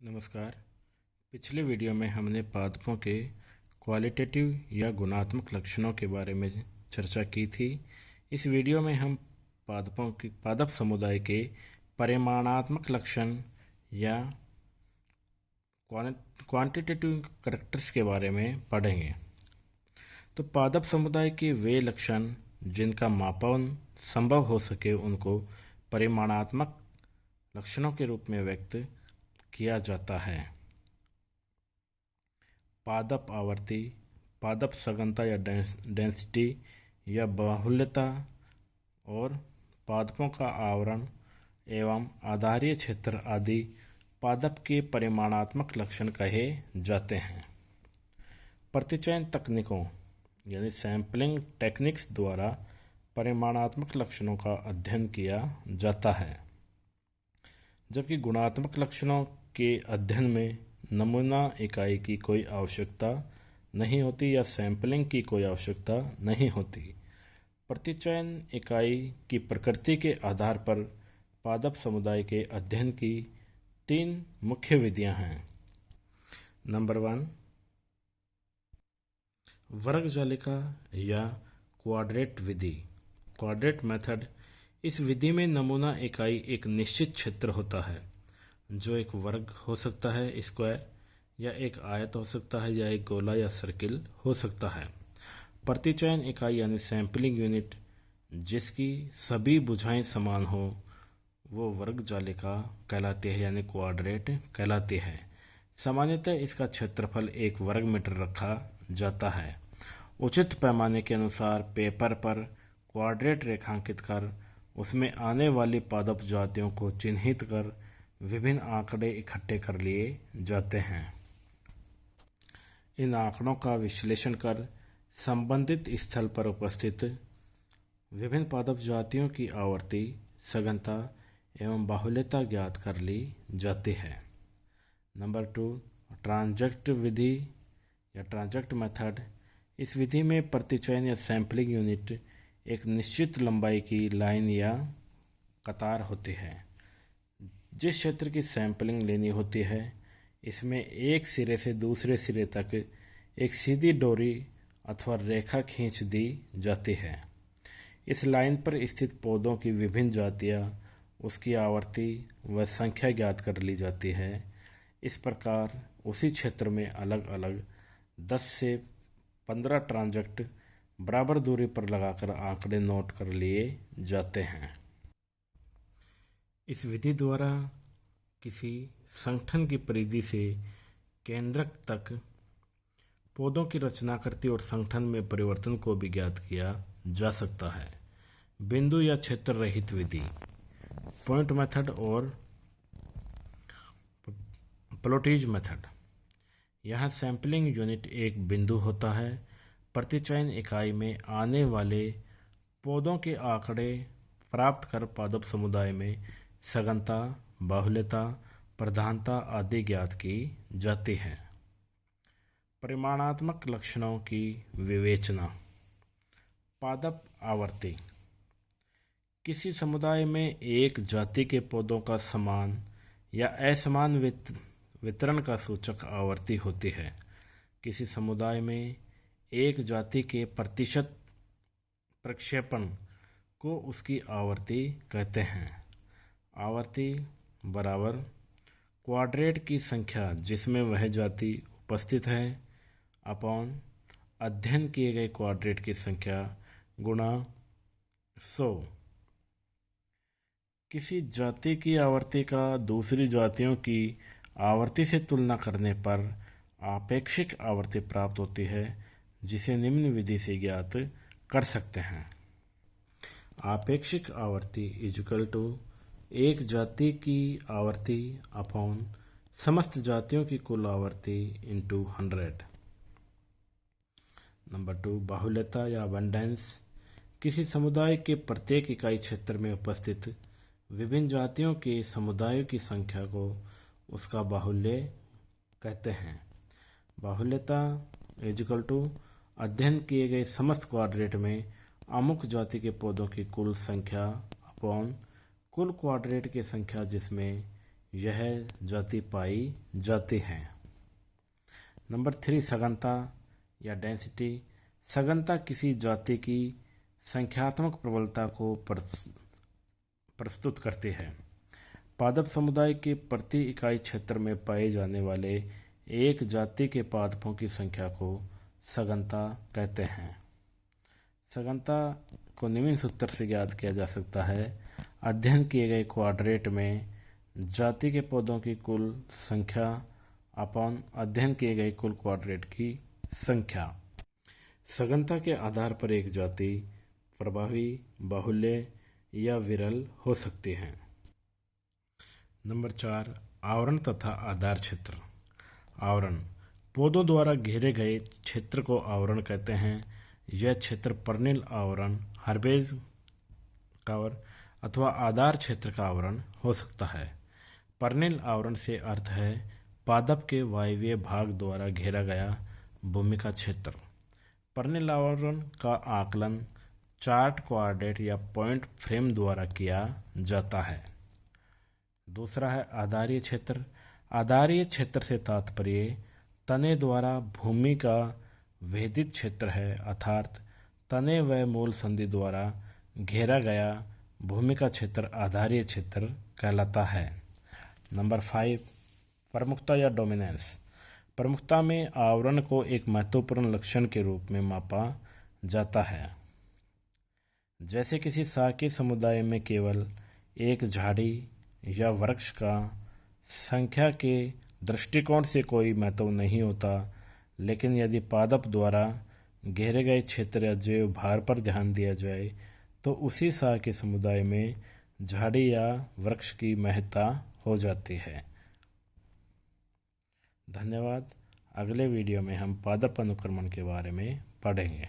नमस्कार। पिछले वीडियो में हमने पादपों के क्वालिटेटिव या गुणात्मक लक्षणों के बारे में चर्चा की थी। इस वीडियो में हम पादप समुदाय के परिमाणात्मक लक्षण या क्वांटिटेटिव कैरेक्टर्स के बारे में पढ़ेंगे। तो पादप समुदाय के वे लक्षण जिनका मापन संभव हो सके उनको परिमाणात्मक लक्षणों के रूप में व्यक्त किया जाता है। पादप आवर्ती, पादप सघनता या डेंसिटी या बाहुल्यता और पादपों का आवरण एवं आधारीय क्षेत्र आदि पादप के परिमाणात्मक लक्षण कहे जाते हैं। प्रतिचयन तकनीकों यानी सैंपलिंग टेक्निक्स द्वारा परिमाणात्मक लक्षणों का अध्ययन किया जाता है, जबकि गुणात्मक लक्षणों के अध्ययन में नमूना इकाई की कोई आवश्यकता नहीं होती या सैंपलिंग की कोई आवश्यकता नहीं होती। प्रतिचयन इकाई की प्रकृति के आधार पर पादप समुदाय के अध्ययन की 3 मुख्य विधियां हैं। नंबर 1, वर्गजालिका या क्वाड्रेट विधि, क्वाड्रेट मेथड। इस विधि में नमूना इकाई एक निश्चित क्षेत्र होता है, जो एक वर्ग हो सकता है, स्क्वायर, या एक आयत हो सकता है, या एक गोला या सर्किल हो सकता है। प्रतिचयन इकाई यानी सैंपलिंग यूनिट जिसकी सभी भुजाएं समान हो वो वर्गजालिका कहलाती है यानी क्वाड्रेट कहलाती है। सामान्यतः इसका क्षेत्रफल 1 वर्ग मीटर रखा जाता है। उचित पैमाने के अनुसार पेपर पर क्वाड्रेट रेखांकित कर उसमें आने वाली पादप जातियों को चिन्हित कर विभिन्न आंकड़े इकट्ठे कर लिए जाते हैं। इन आंकड़ों का विश्लेषण कर संबंधित स्थल पर उपस्थित विभिन्न पादप जातियों की आवर्ती, सघनता एवं बाहुल्यता ज्ञात कर ली जाती है। नंबर 2, ट्रांजैक्ट विधि या ट्रांजैक्ट मेथड। इस विधि में प्रतिचयन या सैंपलिंग यूनिट एक निश्चित लंबाई की लाइन या कतार होती है। जिस क्षेत्र की सैंपलिंग लेनी होती है इसमें एक सिरे से दूसरे सिरे तक एक सीधी डोरी अथवा रेखा खींच दी जाती है। इस लाइन पर स्थित पौधों की विभिन्न जातियां, उसकी आवर्ती व संख्या ज्ञात कर ली जाती है। इस प्रकार उसी क्षेत्र में अलग अलग 10 से 15 ट्रांजैक्ट बराबर दूरी पर लगाकर आंकड़े नोट कर लिए जाते हैं। इस विधि द्वारा किसी संगठन की परिधि से केंद्रक तक पौधों की रचनाकृति और संगठन में परिवर्तन को भी ज्ञात किया जा सकता है। बिंदु या क्षेत्र रहित विधि, पॉइंट मेथड और प्लॉटिज मेथड। यहाँ सैंपलिंग यूनिट एक बिंदु होता है। प्रतिचयन इकाई में आने वाले पौधों के आंकड़े प्राप्त कर पादप समुदाय में सघनता, बाहुल्यता, प्रधानता आदि ज्ञात की जाती है। परिमाणात्मक लक्षणों की विवेचना। पादप आवर्ती। किसी समुदाय में एक जाति के पौधों का समान या असमान वितरण का सूचक आवर्ती होती है। किसी समुदाय में एक जाति के प्रतिशत प्रक्षेपण को उसकी आवर्ती कहते हैं। आवर्ती बराबर क्वाड्रेट की संख्या जिसमें वह जाति उपस्थित है अपॉन अध्ययन किए गए क्वाड्रेट की संख्या गुणा 100। किसी जाति की आवर्ती का दूसरी जातियों की आवर्ती से तुलना करने पर आपेक्षिक आवर्ती प्राप्त होती है, जिसे निम्न विधि से ज्ञात कर सकते हैं। आपेक्षिक आवर्ती इक्वल टू एक जाति की आवर्ती अपॉन समस्त जातियों की कुल आवर्ती इंटू 100। नंबर 2, बाहुल्यता या अबंडेंस। किसी समुदाय के प्रत्येक इकाई क्षेत्र में उपस्थित विभिन्न जातियों के समुदायों की संख्या को उसका बाहुल्य कहते हैं। बाहुल्यता इक्वल टू अध्ययन किए गए समस्त क्वाड्रेट में अमुक जाति के पौधों की कुल संख्या अपॉन कुल क्वाड्रेट की संख्या जिसमें यह जाति पाई जाती हैं। नंबर 3, सघनता या डेंसिटी। सघनता किसी जाति की संख्यात्मक प्रबलता को प्रस्तुत करती है। पादप समुदाय के प्रति इकाई क्षेत्र में पाए जाने वाले एक जाति के पादपों की संख्या को सघनता कहते हैं। सघनता को निम्न सूत्र से ज्ञात किया जा सकता है: अध्ययन किए गए क्वाड्रेट में जाति के पौधों की कुल संख्या अपॉन अध्ययन किए गए कुल क्वाड्रेट की संख्या। सघनता के आधार पर एक जाति प्रभावी, बाहुल्य या विरल हो सकती है। नंबर 4, आवरण तथा आधार क्षेत्र। आवरण: पौधों द्वारा घेरे गए क्षेत्र को आवरण कहते हैं। यह क्षेत्र पर्निल आवरण, हर्बेज कवर अथवा आधार क्षेत्र का आवरण हो सकता है। पर्निल आवरण से अर्थ है पादप के वायवीय भाग द्वारा घेरा गया भूमिका क्षेत्र। पर्निल आवरण का आकलन चार्ट, क्वाड्रेट या पॉइंट फ्रेम द्वारा किया जाता है। दूसरा है आधारीय क्षेत्र। आधारीय क्षेत्र से तात्पर्य तने द्वारा भूमि का वेदित क्षेत्र है, अर्थात तने व मूल संधि द्वारा घेरा गया भूमि का क्षेत्र आधारीय क्षेत्र कहलाता है। नंबर 5, प्रमुखता या डोमिनेंस। प्रमुखता में आवरण को एक महत्वपूर्ण लक्षण के रूप में मापा जाता है। जैसे किसी शाकीय समुदाय में केवल एक झाड़ी या वृक्ष का संख्या के दृष्टिकोण से कोई महत्व नहीं होता, लेकिन यदि पादप द्वारा घेरे गए क्षेत्र या जैव भार पर ध्यान दिया जाए तो उसी शाकीय समुदाय में झाड़ी या वृक्ष की महत्ता हो जाती है। धन्यवाद। अगले वीडियो में हम पादप अनुक्रमण के बारे में पढ़ेंगे।